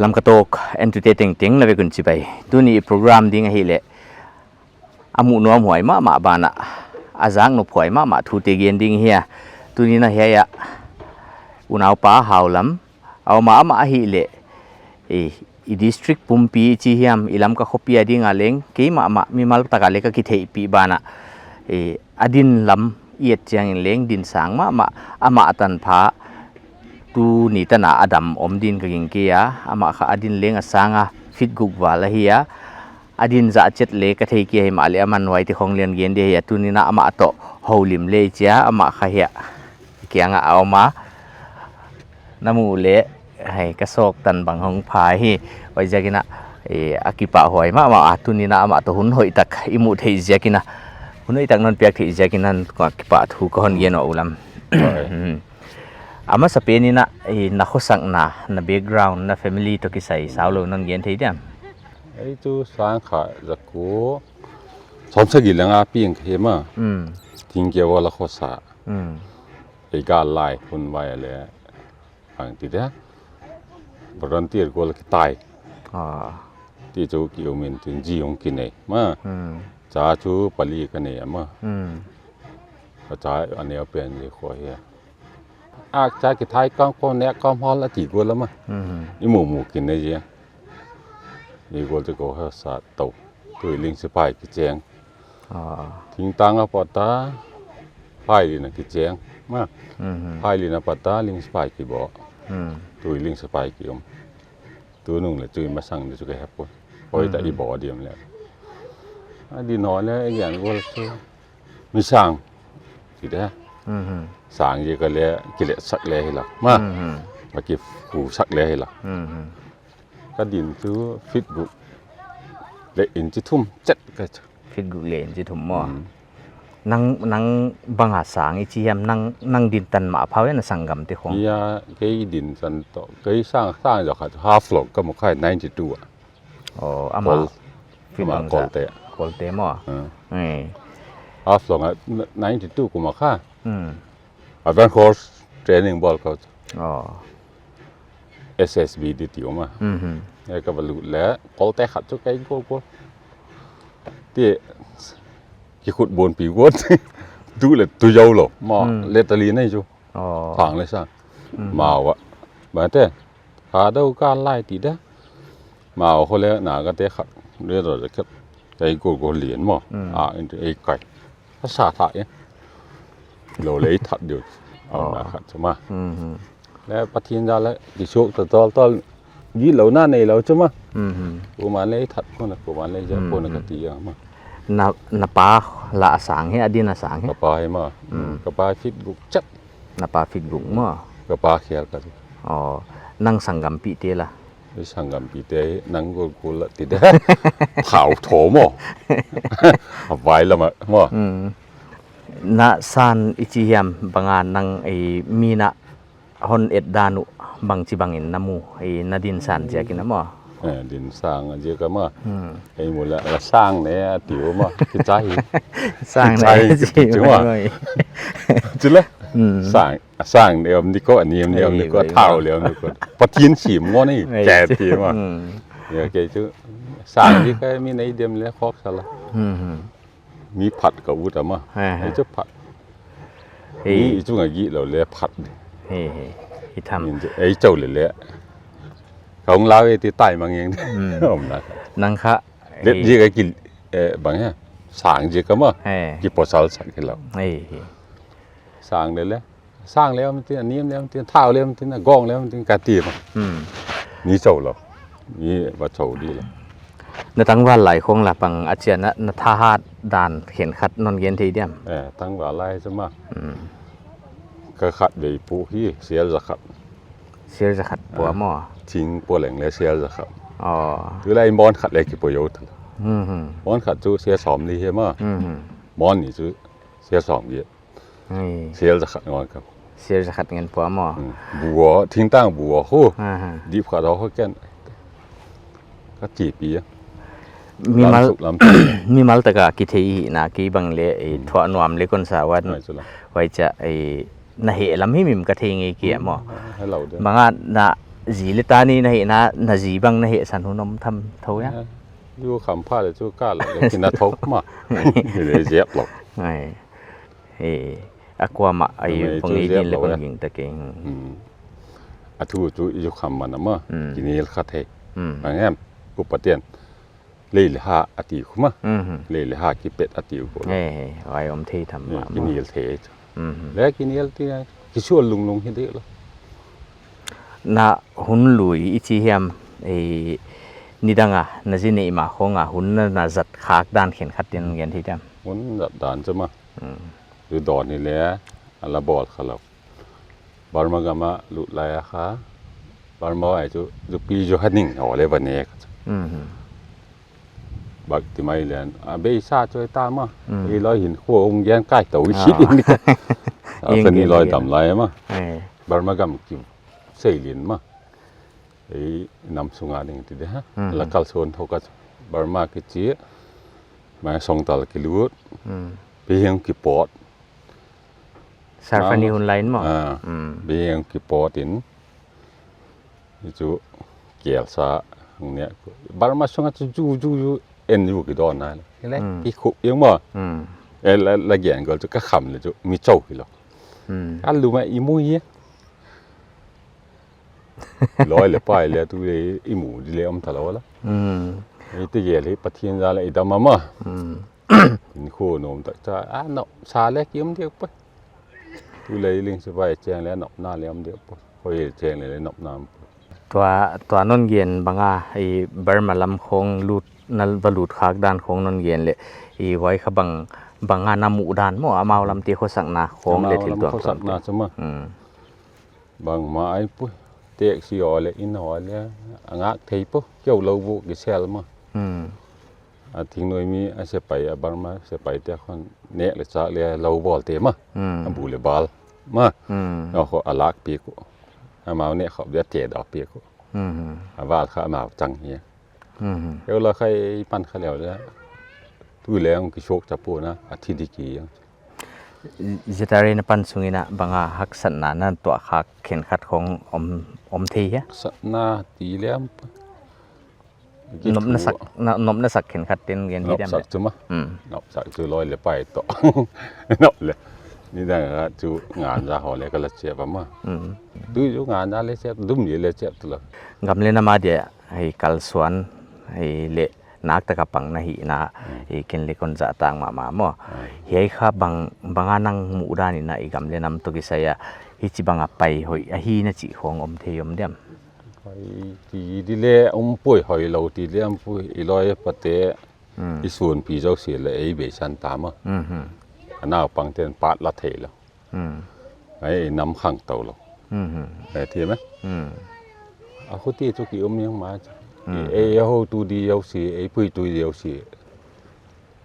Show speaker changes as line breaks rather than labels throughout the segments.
ลำกระโตกเอนเตอร์เทนติ้งๆนะเวกุนจิไปตัวนี้โปรแกรมดิ้งให้เละอามุนัวหวยมาบานะอาจารย์นุพวยมาทูเตเกียนดิ้งเฮียตัวนี้นะเฮียอุณเอาป้าหาวลำเอามาให้เละอีดิสทริกปุ่มปีจีเฮียมอีลำก็ขบปีอดิ้งอะไรกี่มามีมาลุตะกันเล็กก็คิดให้ปีบานะอดินลำเอียดเจียงเล้งดินสางมาตันพาตูนี่ตนาอดัมอมดินกับยิงเกียอาข้าอดินเลี้ยงสางฟิตกุกวาละเฮียอดินจะเจ็ดเล็กก็เทเกียให้มาเลยมันไว้ที่ของเลี้ยงเย็นเดียตูนี่นะโตฮาวลิมเลยจ้าข้าเฮียเกียงเอามาน้ำมูเละให้กระสอกตันบางห้องพายไว้จะกินะอากิปะหอยมาตูนี่นะโตหุ่นหอยตักอิมุเทียจะกินะหุ่นหอยตักนนเปียกที่จะกินนั่นก็อากิปะถูกคนเย็นเอาลำama sa peni na nakhosang na background na family to kisay saulo nang gen thei diam
ai tu sang kha zaku somsagi langa ping khema tingge wala khosa ei ga lai hun wai le ang ti da volunteer gol ki tai ti chu ki omen tin ji ong ki nei ma cha chu pali ka nei ama cha ane pen le kho heอาจารย์กิจไทยก้องคนเนี้ยก้องพอละตีกูแล้วมั้งนี่หมูกินได้ยังนี่กูจะกูให้สัตว์ตกตัวลิงสไปกิจแจงทิ้งตังกับปตาไผ่ลินะกิจแจงมาไผ่ลินะปตาลิงสไปกิบ่ตัวลิงสไปกิอมตัวนุ่งเลยจุยมาสั่งเดี๋ยวจะแก้ปวดปล่อยแต่อีบ่อเดียมแล้วดีน้อยแล้วอย่างกูไม่สั่งสิได้สางยี่ก็เลยกิเลสสักเลยหรอมาเมื่อกี้กูสักเลยหรอก็ดินซื้อฟิตบุเลยอินจิทุ่มเจ็ดก็
ฟิตบุเลยอินจิทุ่มมั่วนั่งบังหาสางอีจียมนั่งดินตันมาเผาเนี่ยสังกัมที่ของ
ยาเกยดินสันโตเกยสร้างจากฮาฟลอกก็มาค่าย92อ่ะ
อ๋ออามา
ฟิตมากอลเต
มั่ว
ฮาฟลอกอ่ะ92กูมาค่าAdvanced Course Training Ball Coach SSB ดิติวมาแล้วก็บรรลุแล้วกอลแต่ขัดจุกไก่กูที่กี่ขุดบนปีกูดูเลยตัวยาวหรอมาเลตาลีนี่จูฝังเลยซะมาวะมาเต้ขาดูการไล่ตีได้มาเขาเลยหนาก็เตะขัดเรื่องอะไรก็ไก่กูเหรียญมั้งไอ้ไก่ภาษาไทยเราเลยถัดอยู่เอามาขัดใช่ไหมแล้วปะเทียนจะแล้วดิโชกตอนยี่เหล่านั้นในเราใช่ไหมกูมาเลยถัดคนละกูมาเลยจะคนละกติอ่ะมั้ง
นับปลาละสางให้อดีตสางให้
กระปาให้มากระปาฟิตบุกจัด
นับปลาฟิตบุกมั้ง
กระปาเขียกัน
นั่งสังกัมปีเตล่ะ
สังกัมปีเตนั่งกูละติดได้เผาโถมั้งไว้แล้วมั้ง
na san ichiyam bangan nang mi na hon danu bang cibangin namu nadin san jakin mo
ดินสร้างเยอะกันมั้งไอ้หมดละสร้างเนี่ยติ๋วมั้งคือใจ
สร้างไหน
จังวะจุดละสร้างเดี๋ยวนี่ก็อันนี้เดี๋ยวนี่ก็เท่าเดี๋ยวนี่ก็พอทิ้งฉีมง้อนี่แก่ทีมั้งเนี่ยแกจุสร้างที่ก็มีในเดียมแล้วครอบซะละมีผัดกับวุ้นมั้งไอ้เจ้าผัดไอ้จุ่งไอ้ยี่เราเลี้ยผัด
ที่ทำ
ไอ้เจ้าเลยเลี้ยของเราไอ้ที่ใต้บางอย่าง
นั่งค่ะ
เด็ดยี่ก็กินบางอย่างสางยี่ก็มั้งกี่ปอสัลสักกินแล้วสางเลยแหละสร้างแล้วมันที่อันนี้แล้วมันที่เท้าแล้วมันที่ก้องแล้วมันที่กาตีมั้งนี่เจ้าเรานี่ว่าเจ้าดีแล้ว
ในตั้งว่าหลายคงละปังอาเจียนะนท่าหาดด่านเขียนขัดนนเย็นทีเดียม
ตั้งว่าหลายใช่ไหมก็ขัดใบปูที่เสียจะ
ขัดปัวหม้อ
ทิ้งปัวแหล่งเลยเสียจะขัดคืออะไรมอนขัดอะไรกี่ประโยชน์มอนขัดจูเสียสอมดีใช่ไหมมอนนี่จูเสียสอมเยอะเสียจะขัดงอนครับ
เสียจะขัดเงินปัวหม้อ
บัวทิ้งตั้งบัวโหดีขัดเราเขาแก่ก็จีปี
มีมัลตะกะกิเทอีนะกีบังเลทวานวมเลคนสาวันไว้จะน่ะเหลำให้มิมกะเทงเกียหมอบางอ่ะน่ะ gì lệ ta ni này na gì bằng này hệ sản hồn nôm thầm thấu nhá
อยู่คำพาเลยจูก้าเลยกินน้ำทบมาเลยเจ็บหรอก
này aqua mà ai bằng ấy đi là bằng những cái
อาทูจูอยู่คำมันนะมั้งกินนี่ละคัดเทบางแง่กุปเตียนเลยละหาอติคุมาเลยละหากิเป็ดอติกุ
ไว้อมที่ทำมา
กินนี่ละเทแล้วกินนี่ละที่กิชวนลุงเห็นได้หรอ
น่ะหุ่นลุยอีที่เฮียมนี่ดังอ่ะน่าจะนี่มาของอ่ะหุ่นน่ะจัดขากด้านเขียนขัดเตียนเงี้ยที่เดิม
หุ่นจัดด้านใช่ไหมหรือดอนนี่แหละอะไรบอลเขาเราบาร์มากามาลุลายค่ะบาร์มาไอ้จูปีจูฮันนิงเอาเลยวันนี้บักที่ไม่เรียนเบย์ซาช่วยตามมาอีลอยหินขั้วองค์แยนใกล้ตัววิชิตอีกนี่เป็นนี่ลอยต่ำไรมาบาร์มากามกิวเสียลินมาไอ้น้ำสุงาดิ่งติดฮะแล้วกัลโซนเขาก็บาร์มากิจีมาส่งตลกิลูดไปยังกิปอด
สารฟันนี่หุ่นไลน์มั้ง
ไปยังกิปอดอินจูเกี่ยวซะเนี่ยบาร์มาส่งก็จูเอ็นอยู่กี่ดอนนั่นแหละพี่ขุยังมั้งละเอียดก็จะก็ขำเลยจูมีเจ้ากี่หรอกอันรู้ไหมอีมุยลอยเลยไปเลยตัวอีหมูดีเลยอมทะเลาะละไอ้ตัวเย่เลยปะเทียนจาเลยดำมาอินโคนมตักจ้าเนาะชาเล็กยิ้มเดียวไปตัวเลยลิงสบายแจงแล้วเนาะหน้าเลี้ยมเดียวไปพอแจงเลยเนาะน้
ำตัวนนเย็นบางอ่ะไอ้เบอร์มาลำคงลูดนั่นบลูดขากด้านของนนเย็นเลยไอ้ไว้เขาบางงานนำหมู่ด้านมั่วเอามาลำตีเขาสั่งนาของเลยถึงตัว
สั่งนาใช่ไหมบางมาไอ้ปุ๊เตะสิออเลยอินหอเลยงักเทยปุ๊เกี่ยวเราบุกเซลมาทิ้งหน่วยมีไอ้เสไปบางมาเสไปเตะคนเนะเลยจ้าเลยเราบอลเตะมาบูเลยบอลมาเราเขาอลักปีกุมาเนี่ยเขาเดือดเจ็ดออกปีกุว่าเขามาจังเฮียเดี๋ยวเราใครปั้นเขาแล้วเนี่ยตู้แล้วกิโชกจับปูนะอาทิตย์ที่กี่
จะได้เรียนปันสุงินะบางหักสันนานั่นตัวหักเข็นขัดของอมทีฮะ
สันนาตีเลี้ยม
นมนัสักเข็นขัดเต็นเงินที่เดิม
เลยจุ๊มนบสักจุลอยเลยไปต่อนบเลยนี่ได้ก็จุงานจะหอเลยก็เลยเจ็บมาดูจุงานจะเลยเจ็บดุ้มยี่เลยเจ็บตัว
กำเล่นมาเดียให้กัลสวนให้เละนักตะกับปังนะฮีนะเกินเล็กคนจะต่างมาหม้อเฮ้ยข้าบางนังหมู่ด้านนี่นะอีกำเล่นนำตัวกิสยาฮิจิบางไปหอยฮีนะจีของอมเทียมเดียม
หอยตีดิเล่อมป่วยหอยเราตีเลี้ยมป่วยอีลอยปะเตะอีส่วนปีเจ้าเสียเลยไอ้เบชันตามอ่ะน่าปังเต็นปาดละเทแล้วไอ้น้ำขังเต่าเราไอ้เทียมไหมเอาคนที่ทุกกี่อมยังมาเอ้ยเขาตัวเดียวสิไอ้ปุ้ยตัวเดียวสิ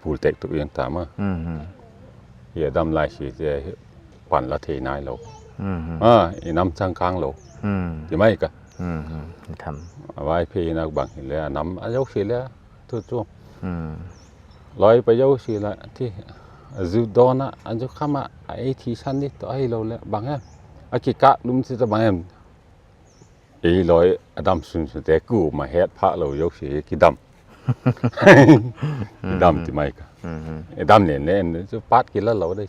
ผู้เด็กตัวเองตามอ่ะเหี้ยดำลายสิจะปั่นละเทนายเราไอ้น้ำจังกลางเราจะไม่กัน
ท
ำไว้พี่นักบังเห็นแล้วน้ำยกสิแล้วทุกช่วงลอยไปยกสิละที่จุดดอนอ่ะอันจะข้ามาไอ้ที่ชั้นนี่ตัวไอ้เราแล้วบังอ่ะอากิกะลุมสิจะบังเอ็มไอ้ลอยดำสุนแต่กูมาเฮ็ดพระเรายกสิกี่ดำดำที่ไม่กันไอ้ดำเนี่ยจะปัดกินแล้วเราได้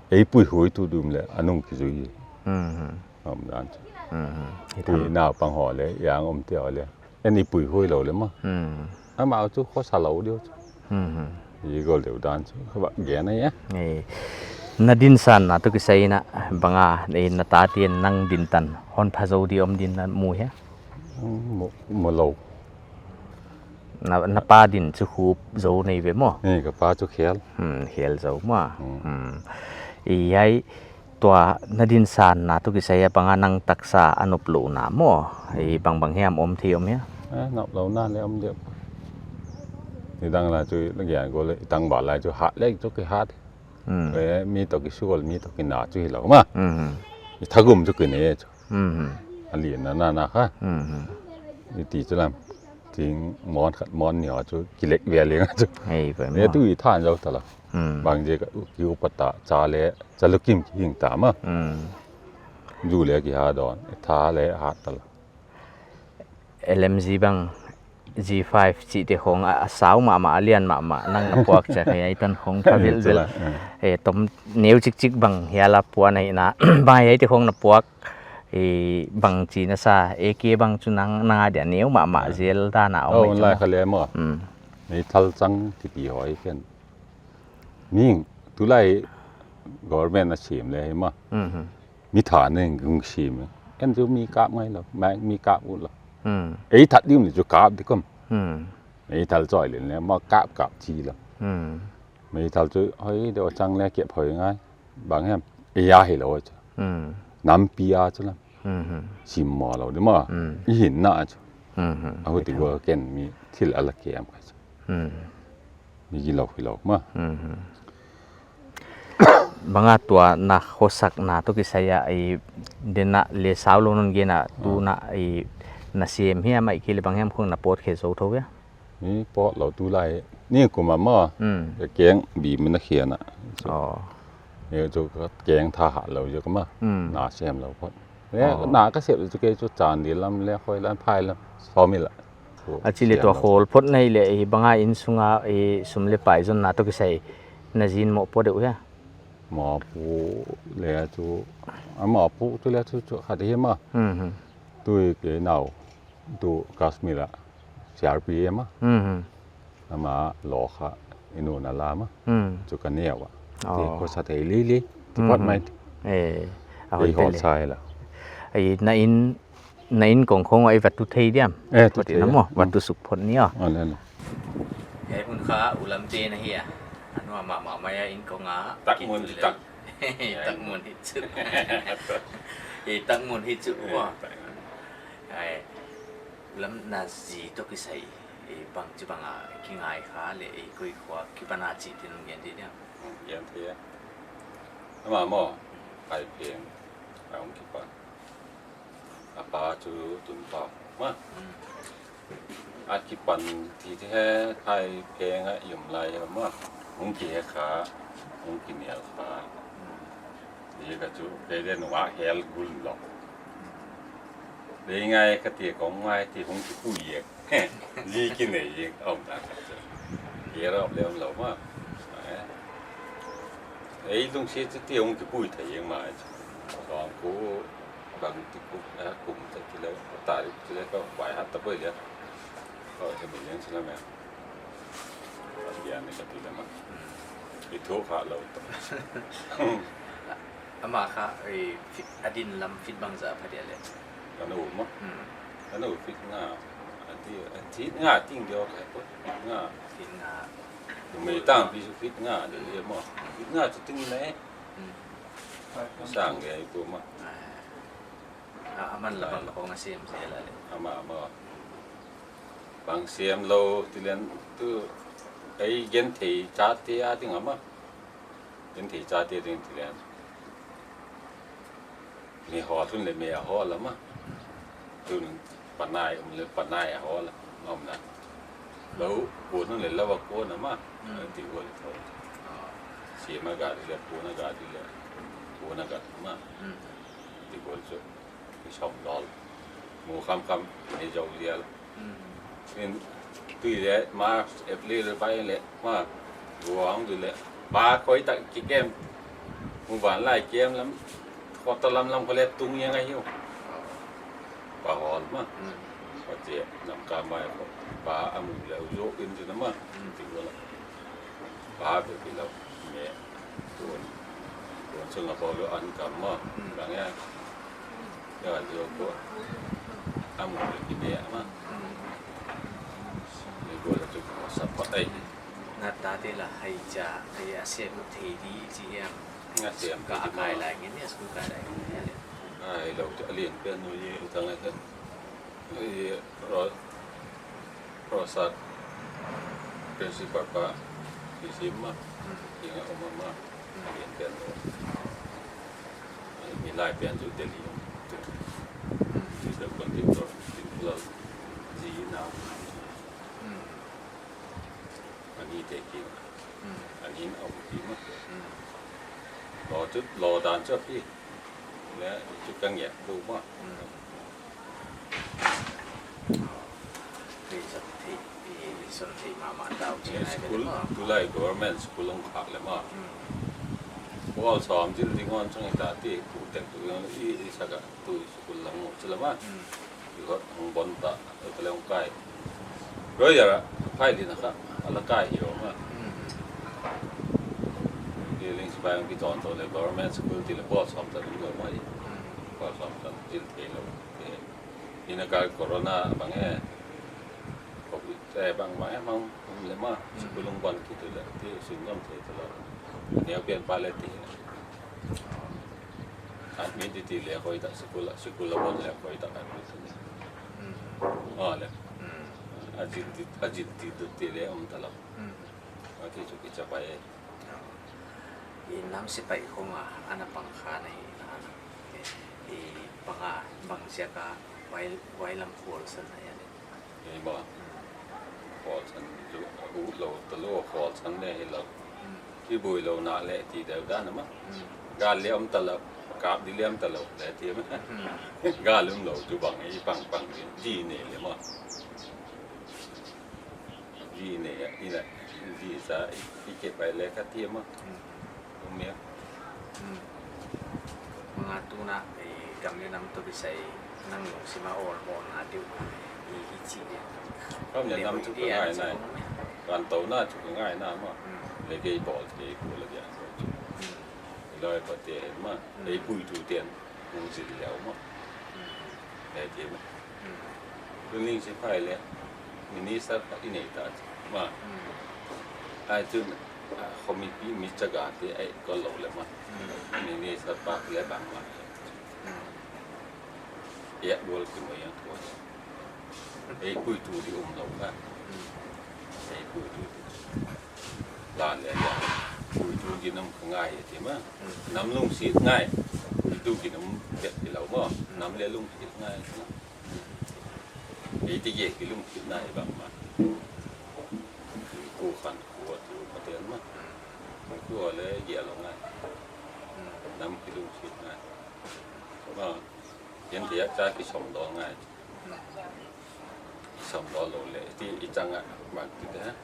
ไอ้ปุ้ยหอยตัวดุมเลยอันนุ่งกี่จุยด้านปุ้ยหน้าปังห่อเลยยางอมเตียวเลยอันนี้ปุ้ยหอยเราเลยมั้งมาเอาจุข้อสลาวเดียวยี่ก็เดี๋ยวด้านเขาบอกแก่ไหนอ่ะ
นาดินสันนะตุกิสัยนะบางในนาตาเตียนนั่งดินตันฮอนพาโซดีอมดินนั้นมูเหรอ
มูโล
นาปาดินจะคูบโซในเวม
นี่กับปลาจุเขียว
เขียวโซมาอีไอตัวนาดินสันนะตุกิสัยบางนั่งตักษาอนุปลูน้ำมั่วไอ้บางแหมอมเทียมเนี่ย
นับเราหน้าเลยอมเดียวนี่ตั้งอะไรจุนักเรียนก็เลยตั้งบ่ออะไรจุหาเล็กจุกหามีตัวกิชวลมีตัวกินหนาจุเหล่ามาถ้ากุมจุกินเนี่ยจุอันเรียนนั่นนะคะนี่ตีจุลามทิ้งมอนเหนียวจุกิเล็กเวียเลี้ยงจุเนี่ยตู้อีท่านเราตลอดบางเจก็กิวปตะจาเล่จะลุกิมกิงตามอ่ะอยู่เลยกี่หาดอนท่าเล่หาตลอด
LMG bang G5 chi te khong a saw ma alian ma nang na puak cha kai tan khong phavel vel tom neu chik chik bang hiala puan nei na bai ai te khong na puak bang chi na sa AK bang chu nang na dia neu ma zel da na
เอาไล่เขาเลยมั้งในทัลจังที่ปีหอยกันมิ่งตุไล government นะชิมเลยมั้งมีฐานหนึ่งกรุงชิมเอ็นจะมีกาบไงหรอแม่มีกาบอุ่นหรอไอ้ทัดดิ้มจะกาบดิก็ไอ้ทัลจ่อยเลยเนี่ยมากาบจีหรอไม่ทัลจะเฮ้ยเดี๋ยวจังแล้วเก็บหอยง่ายบางแห่งไอ้ยาเห็นแล้วจ้ะน้ำปียาจ้ะล่ะชิมหมอเราเนี่ยมั้งหินหน้าจ้ะเอาติว่าเก่นมีที่อะไรเกี่ยมกันมีกินเหล้ากินเหล้ามั้ง
บางตัวนักโคสักนาตุกิสายไอเดน่ะเลสาวลงนั่นเกน่ะดูน่ะไอน่ะเสียมเฮียไม่คิดเลยบางแห่งคงน่ะปวดเขโซทวี
นี่ปอเราดูไรนี่กูมามั่งแกงบีมันนักเขียนอ่ะเนี่ยจูก็แกงทหารเราเยอะก็มั้งหนาเสียมเราพอแล้วหนาก็เสียบจูเกจูจานเดียวล้ำแล้วค่อยล้ำพายแล้วพอมีละ
อาชีพตัวโคลพดในเลยไอบางอินสุงาไอสมเลปายจนนาตุกิสายน่ะจีนหมอปวดเดี๋ยวเฮีย
หมอปูเลยจูหมอปูตัวแล้วจูขัดเหี้ยมั้งตัวเก๋หนาวตัวกัสมิระCRPมั้งน้ำมาหลอกค่ะอินูนาลามะจุกันเนี่ยวะที่โคสัตย์ลีที่พอดไหม
เอา
ไปหอดทรายละ
ไอ้นายกงคงไอ้วัตถุไทยเดียมวัตถุน้ำวัตถุสุขผลนี่อ๋อ
นั่น
ไอ้คุณข้าอุลัมเจนะเฮียอันว่ามาไม่อินกงอ่ะ
ตักมุนตัก
ตักมุนฮิตสุดตักมุนฮิตสุดว่าไอ้ลำนาจีตกิใส่บางจุบังอ่ะกินไอ้ข้าเลยคุยขวาคิปนาจีที่นุ่งเย็นดีเนี่ย
เย็นเทียน้ำมาหม้อไปเพียงเอาคิดว่าอาปาจูตุนปามาอาคิปันที่แท้ไทยเพลงอะยุ่มไรมามึงกี่ขามึงกินเนื้อขาดีก็จูเรียนว่าเฮลกุลหรอกได้ไงกติของไงที่ผมจะพูดเยอะลีกินเองเอาหนักเยอะรอบเร็วเรามากไอ้ตรงเสียที่ผมจะพูดแต่ยังมาลองกูบางที่กูนะกลุ่มจะที่แล้วตายที่แล้วก็ไหวฮัตตะเบยเลยก็จะเป็นอย่างนั้นใช่ไหมเรียนในกติแล้วมั้งไอ้ทุกข์เรา
อามาค่ะไอ้อดินลำฟิตบางจะพอดีเลย
กันหนูมั้งกันหนูฟิตง่าอันที่ง่าจริงเดียวแค่ปุ๊บง่า
ฟิตง่า
ไม่ตั้งพิสูจน์ฟิตง่าเดี๋ยวเรียกมั้งฟิตง่าจะตึงไหนสร้างไงตัวมั้ง
มันละบางของเสียมเสียอะไร
อามาบางเสียมเราที่เรียนตัวไอ้เย็นที่จ่าเตียติงมั้งเย็นที่จ่าเตียติงที่เรียนมีหอทุนเลยมีหอแล้วมั้งตัวนึงปันนายมันเลยปันนายหอแล้วน้อมนะแล้วปูนั่นเลยแล้วว่าโกนนะมั้งที่โกนเท่าเสียมากาดที่เลยปูนากาดที่เลยปูนากาดมั้งที่โกนสุดที่ชอบดอลหมูคำในเจ้าเรียลเป็นตัวเล็กมาเอฟลีเลยไปเลยมาหัวของตัวเล็กปลาคอยตักกี่แก้มหมู่บ้านไล่แก้มแล้วพอตะลำเขาเล็กตุ้งยังไงอยู่ปลาหอมมั้งปลาเจี๊ยบน้ำกาไม้ปลาอามุแล้วโยกอินจุดนั้นมั้งถึงเวลาปลาเป็นที่เราเนี่ยตัวสิงคโปร์หรืออันกามั้งบางอย่างก็โยกตัวอามุกินเนี่ยมั้งนี่ก็จะจุดสับปะไอ
หน้าตาที่ละให้จะให้อาเซียนทีดีจีเอ็มก็อากาศอะไรเงี้ยเนี่ยสกุลอะไรเนี่ย
ไอ้เราจะเรียนเป็นนู่นนี่ทางไหนกันไอ้รอสัตเป็นสิบปะที่สิบมั้งยังเอามาเรียนเป็นมีลายเป็นจุดเด่นอยู่ที่เด็กคนที่ตัวที่เราจีน่าอันนี้เด็กกินอันนี้เอาดีมั้งรอดานเจ้าพี่และจุดกังเงียบดูมั้ง school tu lai government school long khak le ma wal som jin dingon chung ta ti ku tek tu yang I saka tu school lang mo chila ma ko hong bon ta ta le ong kai ro ya phai di na kha ala kai yo ma ye ling spa yang ki ton to le government school ti le wal som ta du ma I wal som ta jin te lo ina ka corona bang eแต่บางวันมันเลยมาสกุลลงบอลคิดเลยที่สิ่งย่อมเทตลอดเนี่ยเปลี่ยนไปเลยทีอันนี้ที่เลยคอยตัดสกุลละบอลเลยคอยตัดอันนี้อ๋อเลยอาจิตที่เลยตลอดว่าที่จุกิจไป
อีน้ำสิไปคงอันนั้นปังคาในอีปังบางเสียกาไว้ลำพูนสันอะไร
นี่บ่ขอฉันรู้เราตลอดขอฉันเนี่ยเราที่บุยเราหน้าเละที่เดียวกันนะมั้งการเลี้ยมตลอดกาบดิเลี้ยมตลอดแต่ที่มั้งการเลี้ยมเราจูบังไอ้ปังจีเนี่ยเลยมั้งจีเนี่ยนี่แหละจีซะอีเก็บไปเลยก็เทียมมั้งตรงเนี้ย
mga tuna ay kami naman to bisay nang si Maor mo na diw ichi dia
ก็อย่างนั้นจุกง่ายนะการโตหน้าจุกง่ายนะมั้งเลยเกี่ยบอกเกี่ยกูเลยอย่างเลยประเดี๋ยวมั้งเลยปุยดูเตียนมึงสิแล้วมั้งแต่เดี๋ยวมั้งเรื่องนี้ใช่ไหมเลยมินิสักที่ไหนตามาไอ้จุนเขามีจักรที่ไอ้ก็หลงเลยมั้งมินิสักปากเลยบางวันเยอะบัวขึ้นมาอย่างทั่วไอ้ปุยดูที่อุ้มเราบ้างไอ้ปุยดูลานเลยปุยดูกินน้ำง่ายใช่ไหมน้ำลุ่งสีง่ายปุยดูกินน้ำเด็ดที่เราบ้างน้ำเลี้ยลุ่งสีง่ายไอ้ที่เยกินลุ่งสีง่ายบางมากูขันกูดูประเดี๋ยวมั้งกูเลยเยอะลงง่ายน้ำกินลุ่งสีง่ายก็ยันที่อยากจะกินสมดองง่ายสมดอโลเลยที่อีจังอ่ะบางทีนะ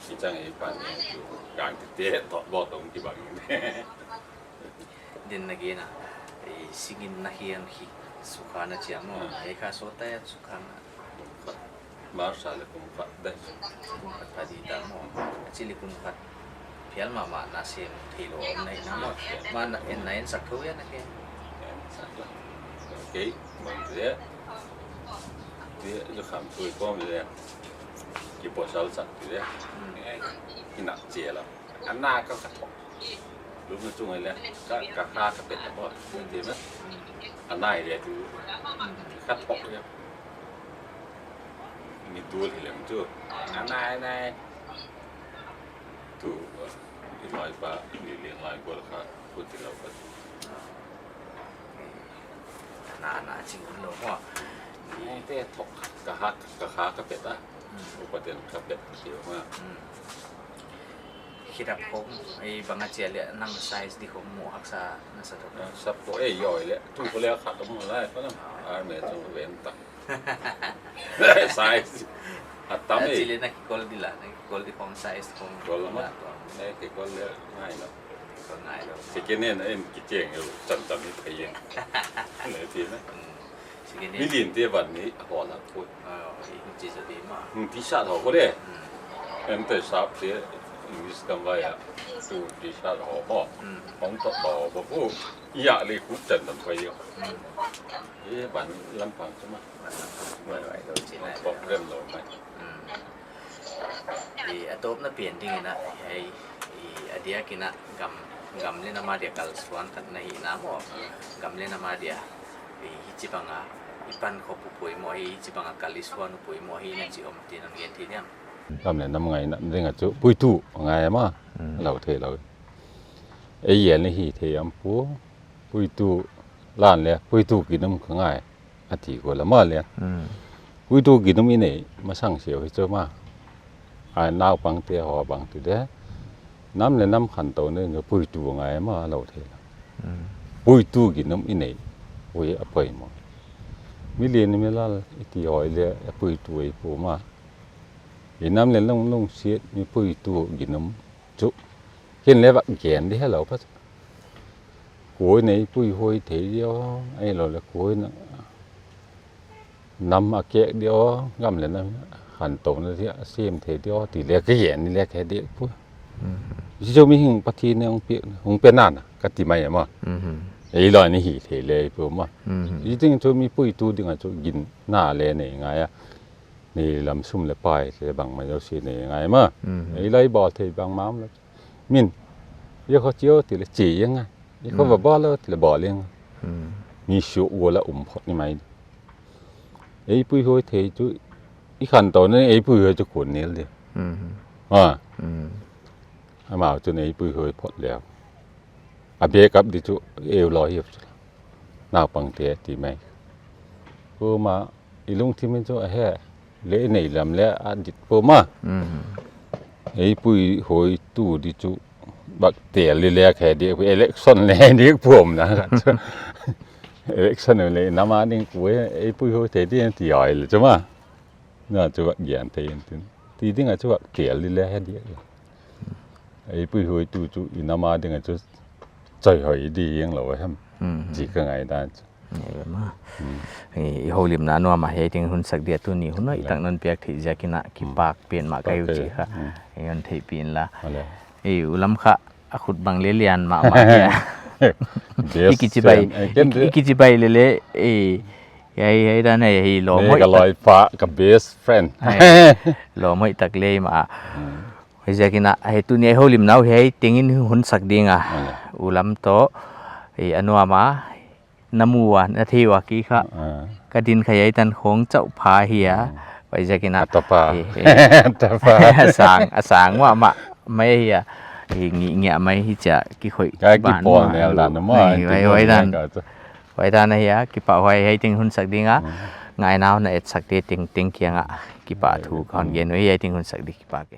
อีจังไอ้ปานนี้อยู่กลางที่เตะต่อบอลตรงที่บางนี้
din lagi na sigin na hiyan suka na siya mo ay kaso tayo suka na
มาสาเลยผมปัดได้
kung patpadita mo at sili kung pat piyal mama nasin tilo na inamo mana en sa kuya na kaya
โอเคมันเสียจะขำช่วยก็มีเลยกี่ปวดเสาสัตว์อยู่เลยกินหนักเจียแล้วอันหน้าก็กระทบรู้มันจุงไงแล้วก็กระฆ่ากระเป็ดแล้วก็เดี๋ยวมั้ยอันหน้าเดี๋ยวดูกระทบเลยมีตัวที่เหลือมันจุอันหน้าตัวที่ลอยปลาเลี้ยงลอยกว่าราคาพูดที่เราก็
naจริงๆเราก็
เต้ถกกระฆ่ากระเป็ดอ่ะประเด็นกระเป็ดเกี่ยวมาก
คิดแบบผมไอ้บางอาเจียเลยนั่งไซส์ที่ผมหมวกซาน่าสะดวก
สับโอ้ยย่อยเลยทุกคนแล้วขาดตรงหัวไล่เพราะนั่นเมย์จงเว้นตักไซส์อัดตั้มเอง
จีเลยนักกอลดีละนักกอลที่ผมไซส์ผม
กอลมั้งนี่คือกอลเลยง่ายแล้ว
ก็ง่ายแล้ว
สิกินเนี่ยนะเอ็มกิเจียงอยู่จันนี่ไปยังเหนือทีนะมิลินเดียวันนี้หัวละพูด
จีจะดีมาก
ที่ชาติหัวก็ได้เอ็มแต่ชาติเดียอิงลิสกันไว้อะดูที่ชาติหัวบ่ของต่อบ่พูดอยากเลยคุจันนั่นไปยังบันลำพังใช่ไหม
ไหวๆโดนจีน่
บอกเริ่มหลงไหม
อัตโตน่ะเปลี่ยนจริงนะไอ้เดียกินะgam le nama dia kal suan kat na hina mo gam le nama dia hici banga ipan ko pupui mo hici banga kalisuan pupui mo hi na chi om tin ang gen thi niam
gam le nam ngai na ring a chu pui tu ngai ma lau the lau ai yen ni hi the am pu pui tu lan le pui tu ki nam ngai a ti ko la ma le pui tu ki nam i nei ma sang siao hi chu ma ai nau pang te ho bang tu deน้ำเลยน้ำขันโตเนี่ยก็ปุยตัวไงมาเราเทละปุยตัวกินน้ำอินไหนปุยอภัยมั้งมิเรียนนี่ไม่ละที่หอยเลยปุยตัวปูมา อีน้ำเล่นลงเสียมีปุ้ยตู้กินน้ำจุเห็นแล้วว่าแกนที่ให้เราพัดโวยในปุ้ยโวยเถียวไอ้เราละโวยนะนำอาเกะเดียวกำเลยนะขันโตนั่นที่เสียมเถียวตีเล็กก็แกนนี่เล็กแค่เดียวปุ้ยที่จะมีหิงปฏิเนี่ยองเปียนั่นก็ตีไม่มาไอ้ลอยนี่หีเทเลยปุ้ยมาจริงๆจะมีปุ้ยตู้ดึงอ่ะจะกินหน้าเลยเนี่ยไงอ่ะนี่ลำซุ่มเลยไปเลยบางมันจะเสียเนี่ยไงมาไอ้ไรบอลเทบางม้ามแล้วมินเยอะเขาเจียวตีเลยจียังไงยี่เขาบอกบอลแล้วตีเลยบอลเลี้ยงมีชูวัวละพอดนี่ไหมไอ้ปุ้ยห้อยเทจุอีขันตอนนั้นไอ้ปุ้ยห้อยจะขวนเนี้ยเลยมาจนไอ้ปุ้ยห้อยพอดแล้วอาเบกับดิจุเอวลอยอยู่หน้าปังเตะตีไหมกูมาอีลุงที่มันจะแห่เละในลำแล้วอดีตปูมาไอ้ปุ้ยห้อยตู้ดิจุบักเตะเลยแค่เดียวเอเล็กซอนเลยเดียวผมนะครับเอเล็กซอนเลยน้ำมันนี่กูไอ้ปุ้ยห้อยเตะที่นั่นตีใหญ่เลยใช่ไหมน่าจะว่าเยี่ยมเตะตีที่งั้นจะว่าเตะเลยแค่เดียวไอ้ปุ้ยห้อยตู้จุอีน้ำมันนี่งั้นจะใจหอยดียังเหรอวะท่านจีก็ไงได้
เนี่ยมาไอ้โฮลิมนานัวมาเฮติงหุ่นสักเดียตัวนี้หุ่นน้อยตั้งนั้นเปียกที่จะกินอะกิปากเปลี่ยนมาไกลจีค่ะไอ้ยันที่เปลี่ยนละไอ้อุลัมค่ะขุดบางเลียนมาเนี่ยอีกิจิไปเละไอ้ด้านไอ้หล่อมวย
กับลอยฟ้ากับเบสเฟรนด์
หล่อมวยตักเลยมาไอ้จะกินอะไอ้ตัวนี้โฮลิมนาเฮติงหุ่นสักเดียงอ่ะอุลัมโตไอ้อนัวมาน้ำมัวนาทีวากี้ค่ะกระดินขยายตันของเจ้าพาเหียไปจะกินอะ
ตาปา
สางว่ามาไม่เหียเงี้ยไม่ที่จะกี่ข่อย
บ้านเนี่ยหลานน้ำมัน
ไว้ด้านนะเฮียกี่ป่าไว้ให้ติงหุ่นสักดีงะไงนาวน่ะเอ็ดสักดีติงเคียงอ่ะกี่ป่าถูกคอนเย็นไว้ให้ติงหุ่นสักดีกี่ป่าเก